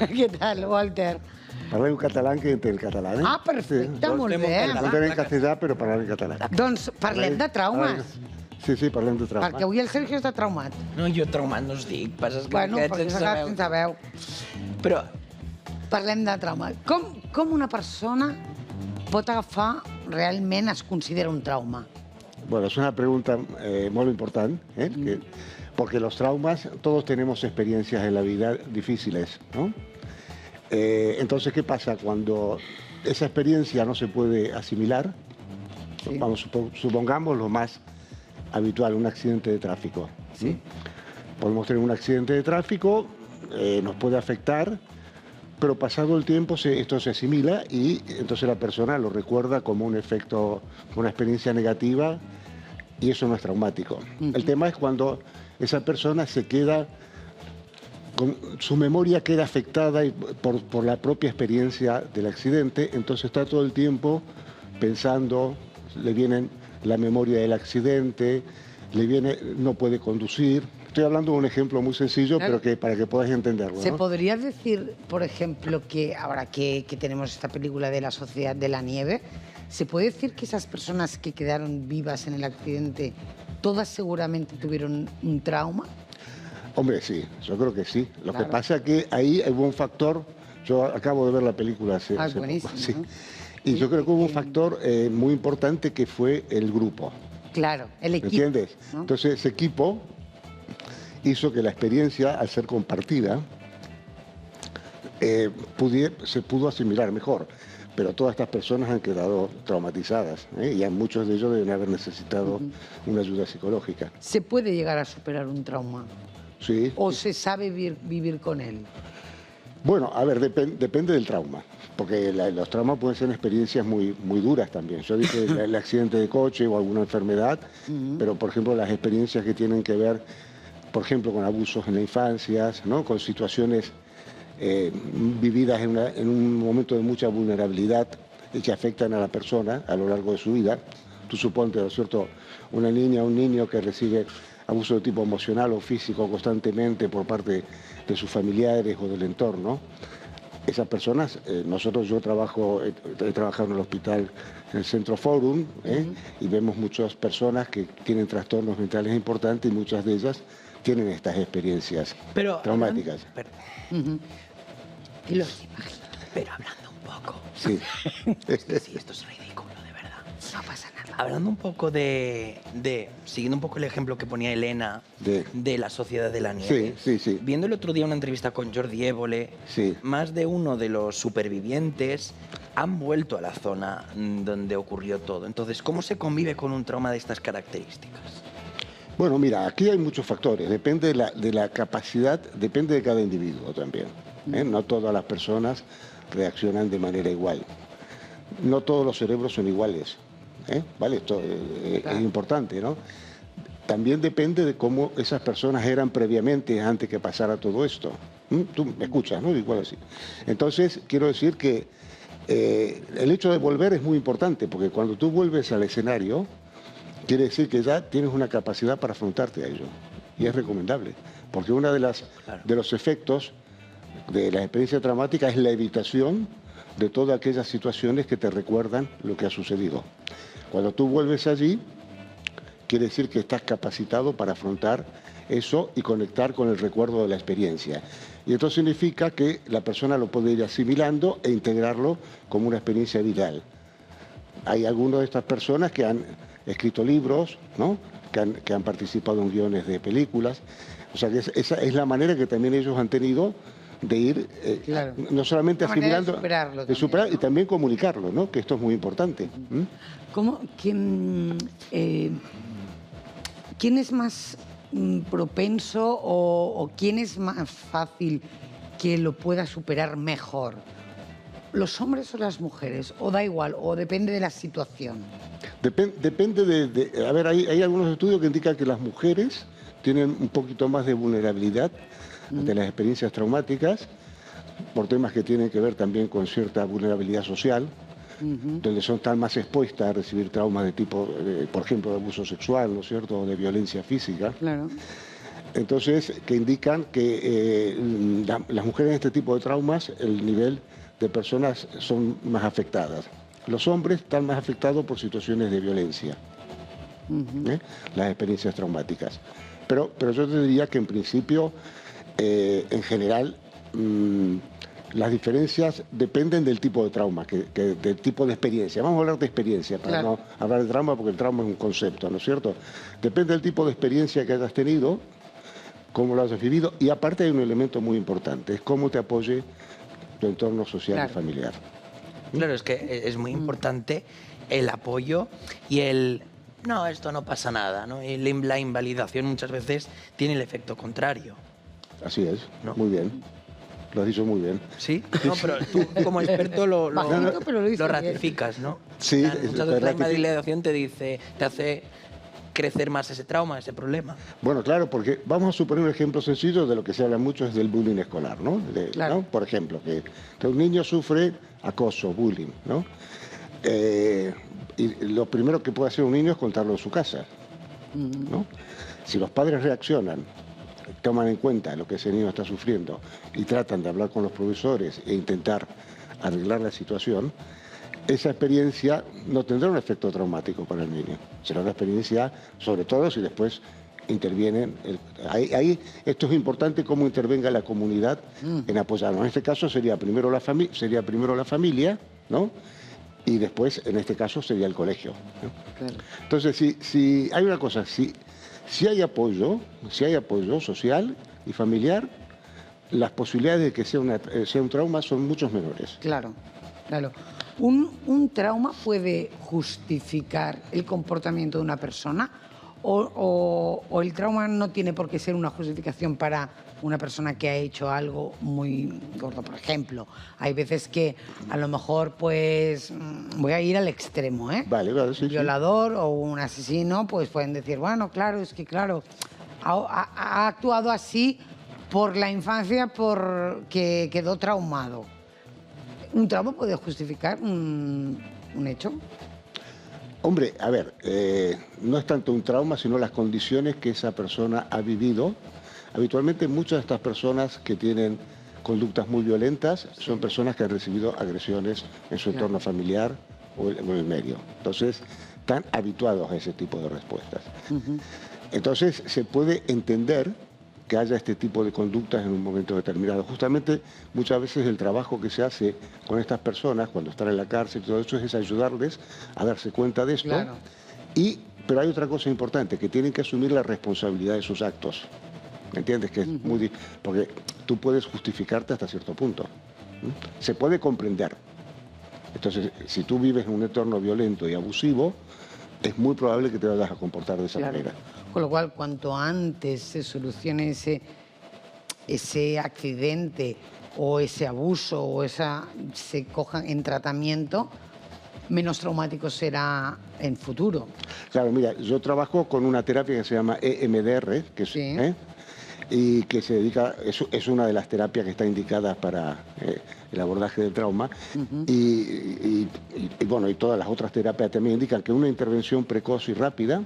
Què tal, Walter? Parlem català que entén el català, eh? Ah, perfecte, Sí. molt bé. No entenem castellà, però parlem en català. Doncs parlem de traumes, Sí, sí, parlem de trauma. perquè avui el Sergio està traumat. No, jo traumat no us dic, passes que Bueno, em perquè quedes s'ha quedat sense veu. Però, Parlem de trauma. Com una persona pot agafar, realment es considera un trauma? Bueno, es una pregunta muy importante, porque los traumas, todos tenemos experiencias en la vida difíciles, ¿no? Entonces, ¿qué pasa? Cuando esa experiencia no se puede asimilar, Sí. vamos, supongamos lo más habitual, un accidente de tráfico. Sí. Podemos tener un accidente de tráfico, nos puede afectar, pero pasado el tiempo esto se asimila y entonces la persona lo recuerda como un efecto, una experiencia negativa y eso no es traumático. El tema es cuando esa persona se queda, su memoria queda afectada por la propia experiencia del accidente, entonces está todo el tiempo pensando, le viene la memoria del accidente, no puede conducir. Estoy hablando de un ejemplo muy sencillo, Claro. pero para que puedas entenderlo, ¿Se ¿no? podría decir, por ejemplo, que ahora que tenemos esta película de la Sociedad de la Nieve, ¿se puede decir que esas personas que quedaron vivas en el accidente, todas seguramente tuvieron un trauma? Hombre, sí, yo creo que sí. Lo Claro. que pasa es que ahí hubo un factor, yo acabo de ver la película hace Ah, poco, buenísimo, sí. ¿no? Y yo creo que hubo un factor muy importante que fue el grupo. Claro, el ¿Me equipo. entiendes? ¿no? Entonces ese equipo hizo que la experiencia, al ser compartida, se pudo asimilar mejor. Pero todas estas personas han quedado traumatizadas, ¿eh? Y muchos de ellos deben haber necesitado una ayuda psicológica. ¿Se puede llegar a superar un trauma? Sí. ¿O se sabe vivir con él? Bueno, a ver, depende del trauma, porque los traumas pueden ser experiencias muy duras también. Yo dije el accidente de coche o alguna enfermedad, pero por ejemplo las experiencias que tienen que ver, por ejemplo, con abusos en la infancia, ¿no? Con situaciones vividas en un momento de mucha vulnerabilidad y que afectan a la persona a lo largo de su vida. Tú suponte, ¿no es cierto?, una niña o un niño que recibe abuso de tipo emocional o físico constantemente por parte de sus familiares o del entorno. Esas personas, yo he trabajado en el hospital, en el Centro Forum, y vemos muchas personas que tienen trastornos mentales importantes y muchas de ellas tienen estas experiencias traumáticas. Y los imagino. pero hablando un poco... Sí. Sí, esto es ridículo, de verdad. No pasa nada. Hablando un poco siguiendo un poco el ejemplo que ponía Elena de la Sociedad de la Nieve. Sí, sí, sí. Viendo el otro día una entrevista con Jordi Évole, Sí. más de uno de los supervivientes han vuelto a la zona donde ocurrió todo. Entonces, ¿cómo se convive con un trauma de estas características? Bueno, mira, aquí hay muchos factores. Depende de la capacidad, depende de cada individuo también, ¿eh? No todas las personas reaccionan de manera igual. No todos los cerebros son iguales, ¿eh? ¿Vale? Esto es importante, ¿no? También depende de cómo esas personas eran previamente, antes que pasara todo esto. Tú me escuchas, ¿no? Igual así. Entonces, quiero decir que el hecho de volver es muy importante, porque cuando tú vuelves al escenario, quiere decir que ya tienes una capacidad para afrontarte a ello. Y es recomendable, porque uno de los efectos de la experiencia traumática es la evitación de todas aquellas situaciones que te recuerdan lo que ha sucedido. Cuando tú vuelves allí, quiere decir que estás capacitado para afrontar eso y conectar con el recuerdo de la experiencia. Y esto significa que la persona lo puede ir asimilando e integrarlo como una experiencia vital. Hay algunas de estas personas que han escrito libros, ¿no? que han participado en guiones de películas. O sea, que esa es la manera que también ellos han tenido de ir, Claro. no solamente Una manera de asimilando, superarlo de superar también, ¿no? y también comunicarlo, ¿no? Que esto es muy importante. ¿Quién es más propenso o quién es más fácil que lo pueda superar mejor? ¿Los hombres o las mujeres? ¿O da igual? ¿O depende de la situación? Depende a ver, hay algunos estudios que indican que las mujeres tienen un poquito más de vulnerabilidad ante las experiencias traumáticas, por temas que tienen que ver también con cierta vulnerabilidad social, donde están más expuestas a recibir traumas de tipo, por ejemplo, de abuso sexual, ¿no es cierto?, o de violencia física. Claro. Entonces, que indican que las mujeres en este tipo de traumas, el nivel de personas son más afectadas. Los hombres están más afectados por situaciones de violencia, las experiencias traumáticas. Pero yo te diría que en principio, en general, las diferencias dependen del tipo de trauma, del tipo de experiencia. Vamos a hablar de experiencia, para no hablar de trauma, porque el trauma es un concepto, ¿no es cierto? Depende del tipo de experiencia que hayas tenido, cómo lo hayas vivido, y aparte hay un elemento muy importante, es cómo te apoye tu entorno social y familiar. Claro, es que es muy importante el apoyo y el... No, esto no pasa nada, ¿no? Y la invalidación muchas veces tiene el efecto contrario. Así es, ¿no? Muy bien. Lo has dicho muy bien. ¿Sí? No, pero tú como experto lo lo ratificas, ¿no? Sí, muchas veces la invalidación te hace crecer más ese trauma, ese problema. Bueno, claro, porque vamos a suponer un ejemplo sencillo de lo que se habla mucho es del bullying escolar, ¿no? ¿no? Por ejemplo, que un niño sufre acoso, bullying, ¿no? Y lo primero que puede hacer un niño es contarlo en su casa, ¿no? Si los padres reaccionan, toman en cuenta lo que ese niño está sufriendo y tratan de hablar con los profesores e intentar arreglar la situación, esa experiencia no tendrá un efecto traumático para el niño. Será una experiencia, sobre todo si después intervienen. Ahí esto es importante, cómo intervenga la comunidad en apoyarnos. En este caso sería primero la familia, ¿no? Y después, en este caso, sería el colegio, ¿no? Claro. Entonces, si hay una cosa, si hay apoyo social y familiar, las posibilidades de que sea un trauma son mucho menores. Claro, claro. ¿Un trauma puede justificar el comportamiento de una persona o el trauma no tiene por qué ser una justificación para una persona que ha hecho algo muy gordo? Por ejemplo, hay veces que a lo mejor, pues, voy a ir al extremo, ¿eh? Vale, sí, un violador o un asesino, pues pueden decir, bueno, claro, es que claro, ha actuado así por la infancia, porque quedó traumado. ¿Un trauma puede justificar un hecho? Hombre, a ver, no es tanto un trauma, sino las condiciones que esa persona ha vivido. Habitualmente muchas de estas personas que tienen conductas muy violentas son personas que han recibido agresiones en su entorno familiar o en el medio. Entonces, están habituados a ese tipo de respuestas. Entonces, se puede entender que haya este tipo de conductas en un momento determinado. Justamente, muchas veces el trabajo que se hace con estas personas, cuando están en la cárcel y todo eso, es ayudarles a darse cuenta de esto. Claro. Pero hay otra cosa importante, que tienen que asumir la responsabilidad de sus actos. ¿Me entiendes? Que es muy difícil, porque tú puedes justificarte hasta cierto punto. Se puede comprender. Entonces, si tú vives en un entorno violento y abusivo, es muy probable que te vayas a comportar de esa manera. Con lo cual, cuanto antes se solucione ese accidente o ese abuso o se cojan en tratamiento, menos traumático será en futuro. Claro, mira, yo trabajo con una terapia que se llama EMDR, que es, y que se dedica, es una de las terapias que está indicada para el abordaje del trauma. Y bueno, y todas las otras terapias también indican que una intervención precoz y rápida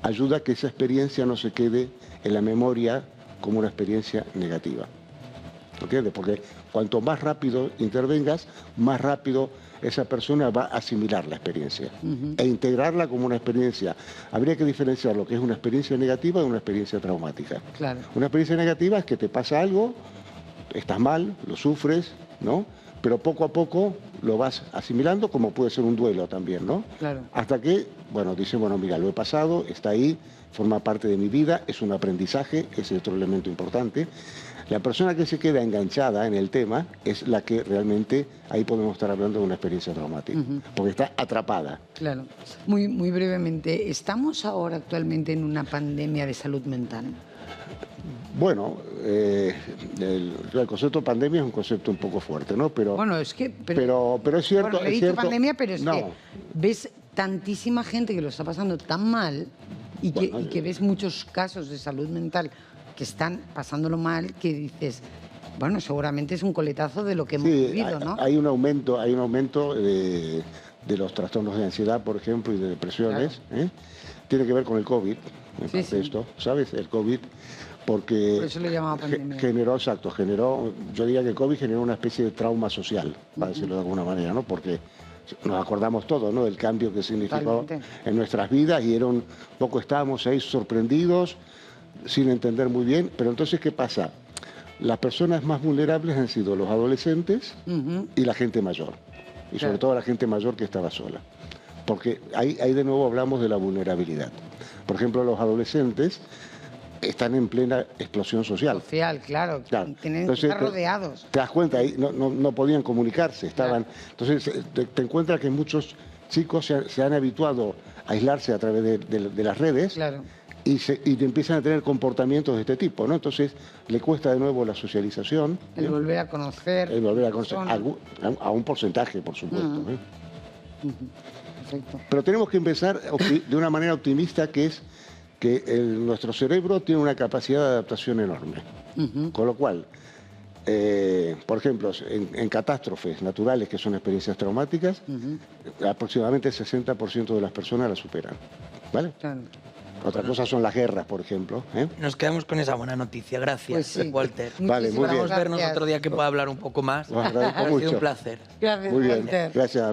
ayuda a que esa experiencia no se quede en la memoria como una experiencia negativa. ¿Entiendes? Porque cuanto más rápido intervengas, más rápido esa persona va a asimilar la experiencia e integrarla como una experiencia. Habría que diferenciar lo que es una experiencia negativa de una experiencia traumática. Claro. Una experiencia negativa es que te pasa algo, estás mal, lo sufres, ¿no? Pero poco a poco lo vas asimilando, como puede ser un duelo también, ¿no? Claro. Hasta que, bueno, dices, bueno, mira, lo he pasado, está ahí, forma parte de mi vida, es un aprendizaje, ese es otro elemento importante. La persona que se queda enganchada en el tema es la que realmente, ahí podemos estar hablando de una experiencia traumática, porque está atrapada. Claro. Muy, muy brevemente, ¿estamos ahora actualmente en una pandemia de salud mental? Bueno, el concepto de pandemia es un concepto un poco fuerte, ¿no? Pero, bueno, es que... Pero es cierto... Bueno, le he dicho pandemia, pero es no. que ves tantísima gente que lo está pasando tan mal y que ves muchos casos de salud mental que están pasándolo mal, que dices, bueno, seguramente es un coletazo de lo que hemos vivido, ¿no? Hay un aumento de los trastornos de ansiedad, por ejemplo, y de depresiones. Claro. Tiene que ver con el COVID, esto, ¿sabes? El COVID, porque Por eso le llamaba pandemia. generó, yo diría que COVID generó una especie de trauma social, para decirlo de alguna manera, ¿no? Porque nos acordamos todos, ¿no?, del cambio que significó Totalmente. en nuestras vidas y poco estábamos ahí sorprendidos, sin entender muy bien. Pero entonces, ¿qué pasa? Las personas más vulnerables han sido los adolescentes y la gente mayor. Y sobre todo la gente mayor que estaba sola. Porque ahí de nuevo hablamos de la vulnerabilidad. Por ejemplo, los adolescentes están en plena explosión social. Social, claro. Claro. Tienen Entonces, que estar rodeados. Te das cuenta, ahí no podían comunicarse, estaban. Claro. Entonces te encuentras que muchos chicos se han habituado a aislarse a través de las redes. Claro. Y empiezan a tener comportamientos de este tipo, ¿no? Entonces le cuesta de nuevo la socialización. El volver a conocer. El volver a conocer personas. a un porcentaje, por supuesto. Perfecto. Pero tenemos que empezar de una manera optimista, que es que nuestro cerebro tiene una capacidad de adaptación enorme. Con lo cual, por ejemplo, en catástrofes naturales, que son experiencias traumáticas, aproximadamente el 60% de las personas las superan. ¿Vale? Claro. Otra cosa son las guerras, por ejemplo. Nos quedamos con esa buena noticia. Gracias, Pues sí. Walter. Vale, muy bien. Esperamos vernos Gracias. otro día que pueda hablar un poco más. Os agradezco Ha sido mucho. un placer. Gracias, Muy bien, Walter. gracias.